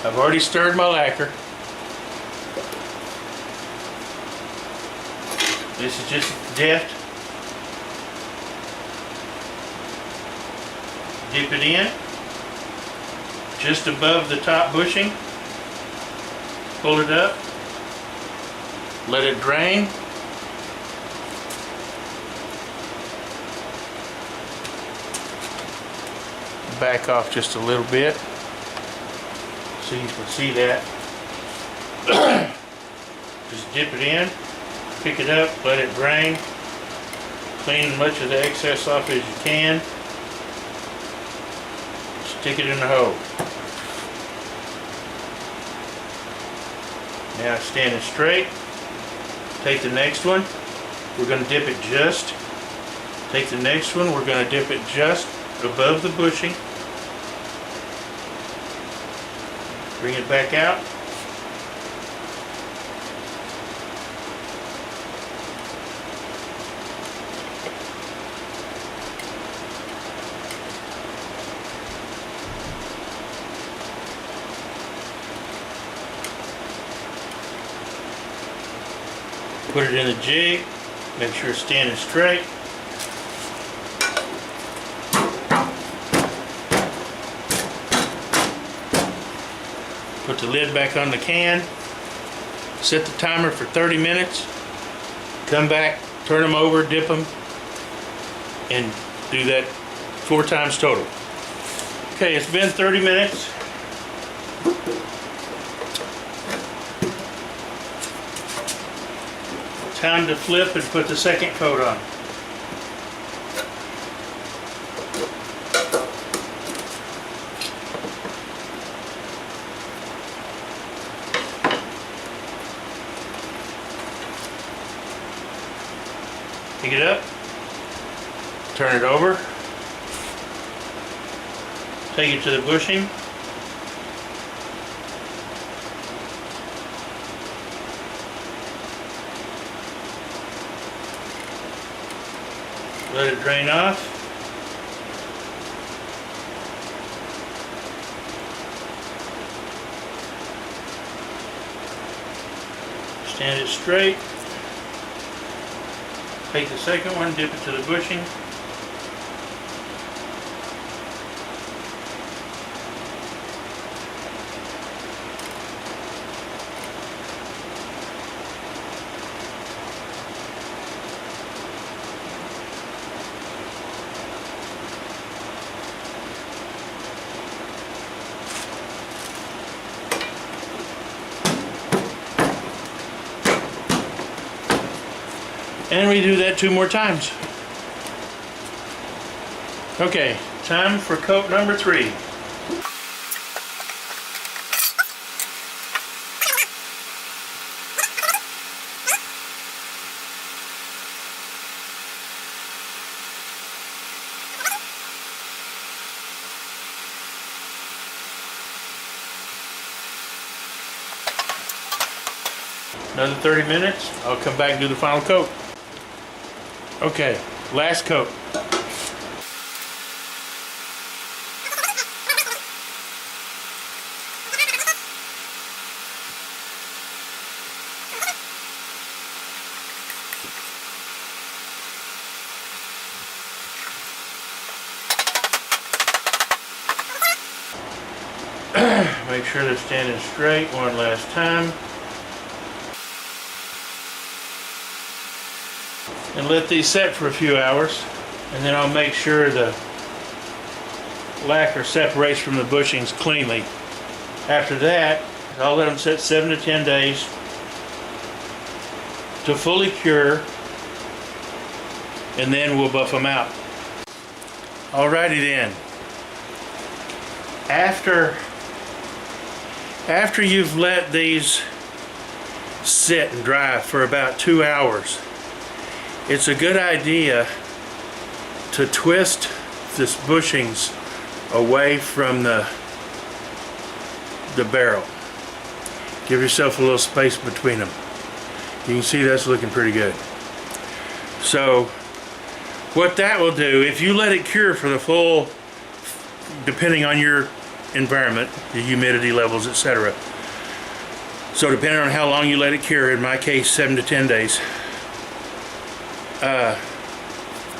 I've already stirred my lacquer. This is just deft. Dip it in just above the top bushing. Pull it up. Let it drain. Back off just a little bit so you can see that. Just dip it in, pick it up, let it drain, clean as much of the excess off as you can, stick it in the hole. Now it's standing straight. Take the next one, we're going to dip it just. Take the next one, we're going to dip it just above the bushing. Bring it back out. Put it in the jig. Make sure it's standing straight. Put the lid back on the can. Set the timer for 30 minutes. Come back, turn them over, dip them, and do that 4 times total. Okay, it's been 30 minutes. Time to flip and put the second coat on. Pick it up, turn it over, take it to the bushing, let it drain off, stand it straight. Take the second one, dip it to the bushing. And we do that 2 more times. Okay, time for coat number 3. Another 30 minutes, I'll come back and do the final coat. Okay, last coat. Make sure they're standing straight one last time. And let these set for a few hours, and then I'll make sure the lacquer separates from the bushings cleanly. After that, I'll let them set 7 to 10 days to fully cure, and then we'll buff them out. Alrighty then. After you've let these sit and dry for about 2 hours, it's a good idea to twist this bushings away from the barrel. Give yourself a little space between them. You can see that's looking pretty good. So what that will do, if you let it cure for the full, depending on your environment, the humidity levels, etc. So depending on how long you let it cure, in my case 7 to 10 days,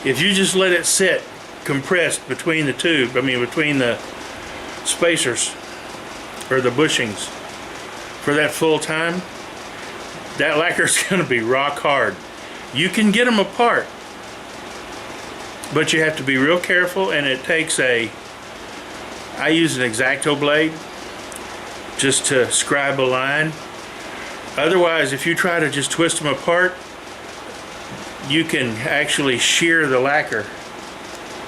if you just let it sit compressed between between the spacers or the bushings for that full time, that lacquer is going to be rock hard. You can get them apart, but you have to be real careful, and it takes I use an X-Acto blade just to scribe a line. Otherwise, if you try to just twist them apart, you can actually shear the lacquer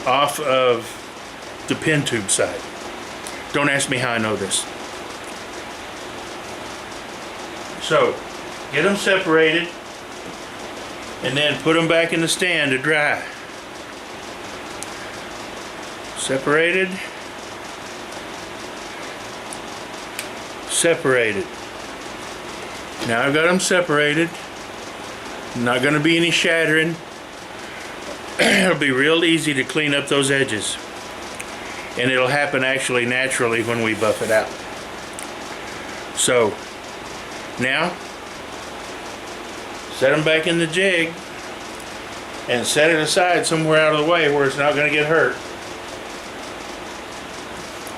off of the pin tube side. Don't ask me how I know this. So, get them separated and then put them back in the stand to dry. Separated. Separated. Now I've got them separated. Not going to be any shattering. It'll be real easy to clean up those edges. And it'll happen actually naturally when we buff it out. So, now, set them back in the jig and set it aside somewhere out of the way where it's not going to get hurt.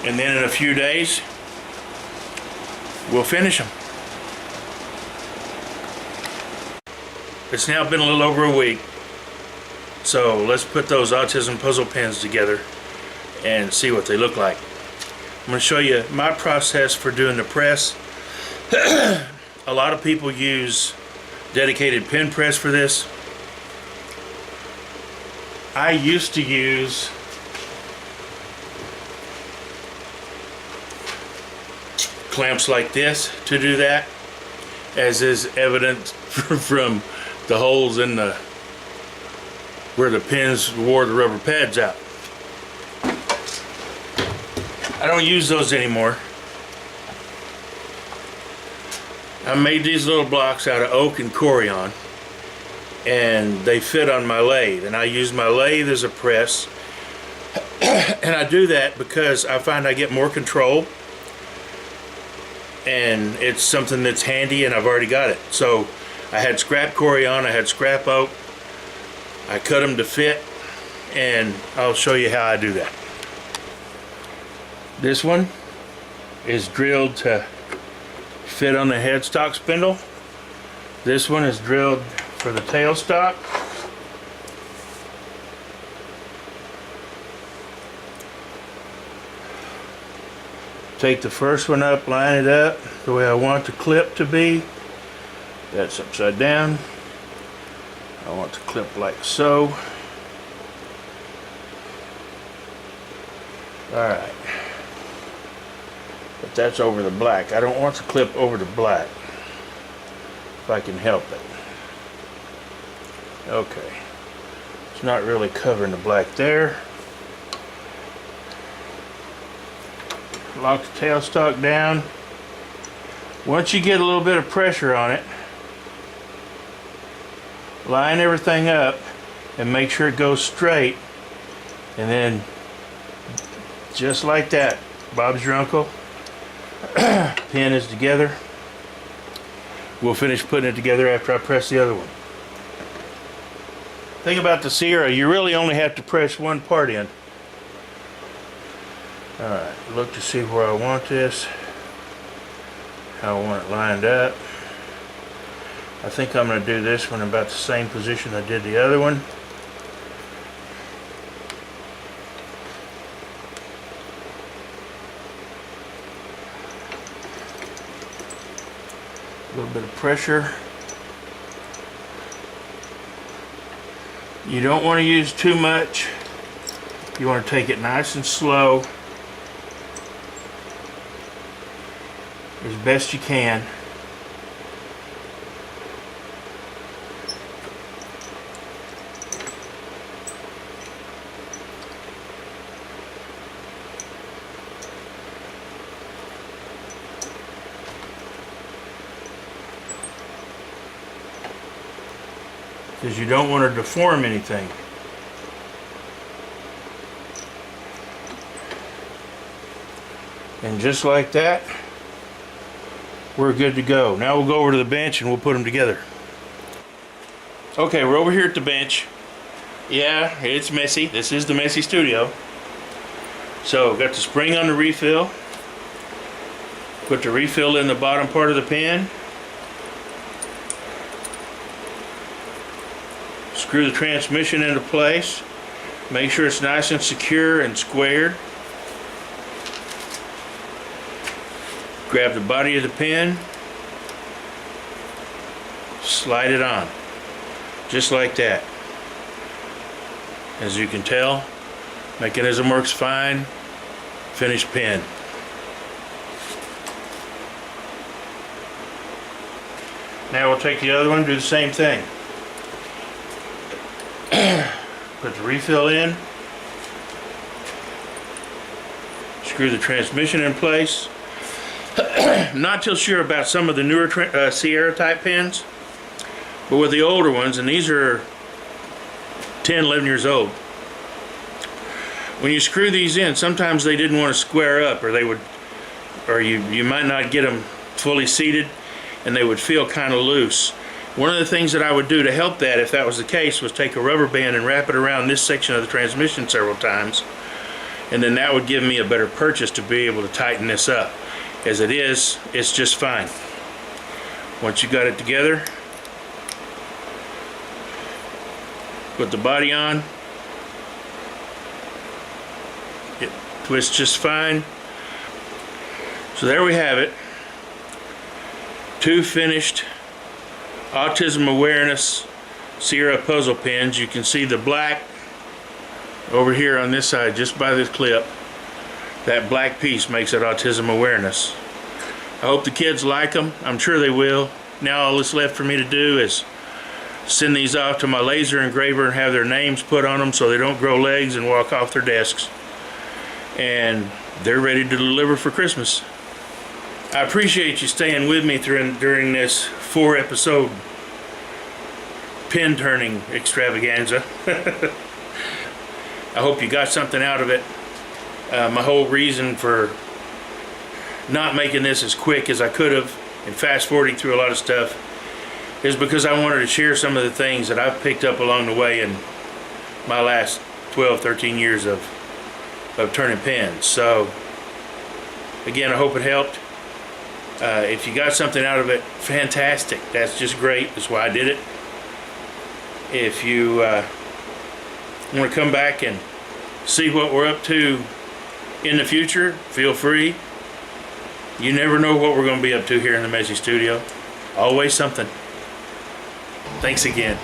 And then in a few days, we'll finish them. It's now been a little over a week, so let's put those Autism puzzle pins together and see what they look like. I'm going to show you my process for doing the press. A lot of people use dedicated pin press for this. I used to use clamps like this to do that, as is evident from the holes in the where the pins wore the rubber pads out. I don't use those anymore. I made these little blocks out of oak and corian, and they fit on my lathe, and I use my lathe as a press. And I do that because I find I get more control, and it's something that's handy, and I've already got it. So I had scrap corian, I had scrap oak, I cut them to fit, and I'll show you how I do that. This one is drilled to fit on the headstock spindle. This one is drilled for the tailstock. Take the first one up, line it up the way I want the clip to be. That's upside down. I want the clip like so. Alright. But that's over the black. I don't want the clip over the black, if I can help it. Okay. It's not really covering the black there. Lock the tailstock down. Once you get a little bit of pressure on it, line everything up and make sure it goes straight, and then just like that, Bob's your uncle. Pin is together. We'll finish putting it together after I press the other one. Thing about the Sierra, you really only have to press one part in. Alright, look to see where I want this, how I want it lined up. I think I'm going to do this one about the same position I did the other one. A little bit of pressure. You don't want to use too much. You want to take it nice and slow as best you can. Because you don't want to deform anything. And just like that, we're good to go. Now we'll go over to the bench and we'll put them together. Okay, we're over here at the bench. Yeah, it's messy. This is the messy studio. So, got the spring on the refill. Put the refill in the bottom part of the pan. Screw the transmission into place. Make sure it's nice and secure and squared. Grab the body of the pen. Slide it on. Just like that. As you can tell, mechanism works fine. Finished pen. Now we'll take the other one and do the same thing. Put the refill in. Screw the transmission in place. I'm not too sure about some of the newer Sierra type pens, but with the older ones, and these are 10, 11 years old, when you screw these in, sometimes they didn't want to square up, or they would, or you might not get them fully seated, and they would feel kind of loose. One of the things that I would do to help that, if that was the case, was take a rubber band and wrap it around this section of the transmission several times, and then that would give me a better purchase to be able to tighten this up. As it is, it's just fine. Once you got it together, put the body on. It twists just fine. So there we have it. 2 finished Autism Awareness Sierra puzzle pens. You can see the black over here on this side, just by this clip. That black piece makes it Autism Awareness. I hope the kids like them. I'm sure they will. Now all that's left for me to do is send these off to my laser engraver and have their names put on them so they don't grow legs and walk off their desks. And they're ready to deliver for Christmas. I appreciate you staying with me during this 4-episode pen turning extravaganza. I hope you got something out of it. My whole reason for not making this as quick as I could have and fast forwarding through a lot of stuff is because I wanted to share some of the things that I've picked up along the way in my last 12, 13 years of turning pens. So again, I hope it helped. If you got something out of it, fantastic. That's just great. That's why I did it. If you want to come back and see what we're up to in the future, feel free. You never know what we're going to be up to here in the Messy Studio. Always something. Thanks again.